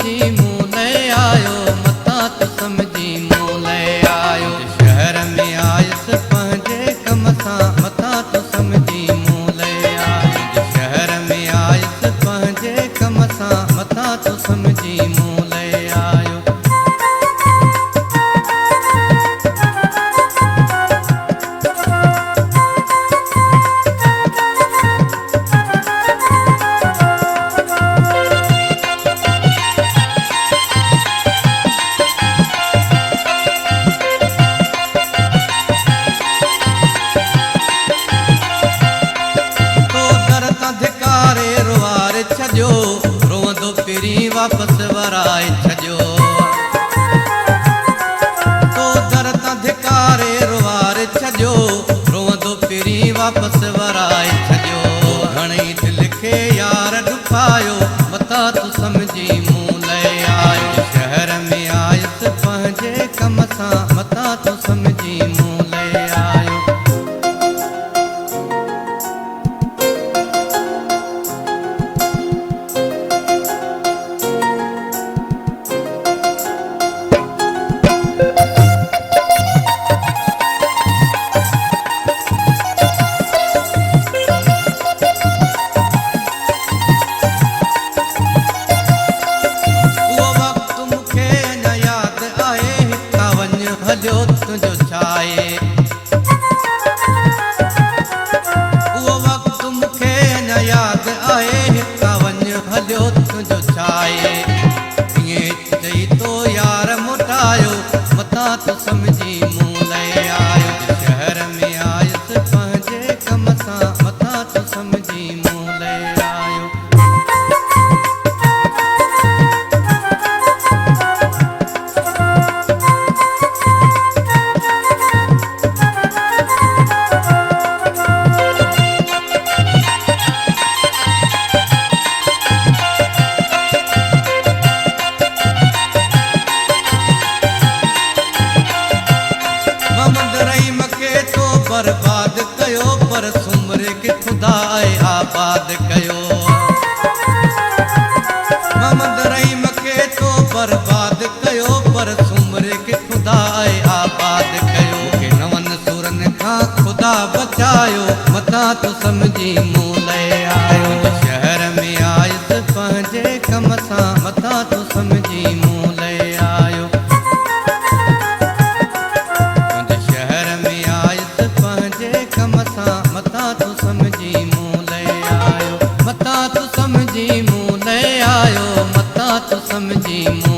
समझी मूं ले आयो, मता तू समझी मूं ले आयो। शहर में आयस पंहिंजे कम सां, मता तू समझी मूं ले आयो। शहर में आयस पंहिंजे कम सां, मता तू समझी मूं ले आयो। रोवंदो फिरी वापस वराए छॾियो, तो दर तां धिकारे रुवारे छॾियो, रोवंदो फिरी वापस वराए छॾियो। घणेई दिलि खे यार ॾुखायो, मता तू समझी मूं ले आयो। शहर में आयसि पंहिंजे कम सां, मता तू समझी मूं ले आयो। हलियो तुंहिंजो छाए, उहो वक़्तु मूंखे अञा यादि आहे, हितां वञ हलियो तुंहिंजो छाए। ईअं चई तो यार मोटायो, मता तू समझी मूं ले आयो। शहर में आयसि पंहिंजे कम सां, मता तू समझी मूं ले आयो। बर्बाद कयो पर सुमरे के खुदा आबाद कयो। मोहम्मद रहीम के तो बर्बाद कयो पर सुमरे के खुदा आबाद कयो। के नवन सुरन खां खुदा बचायो, मता तू समझी मूं ले आयो। शहर में आयसि पंहिंजे कम सां, मता तू समझी मूं ले आयो। मता तू समझी मूं ले आयो, मता तू समझी मूं ले आयो, मता तू समझी मूं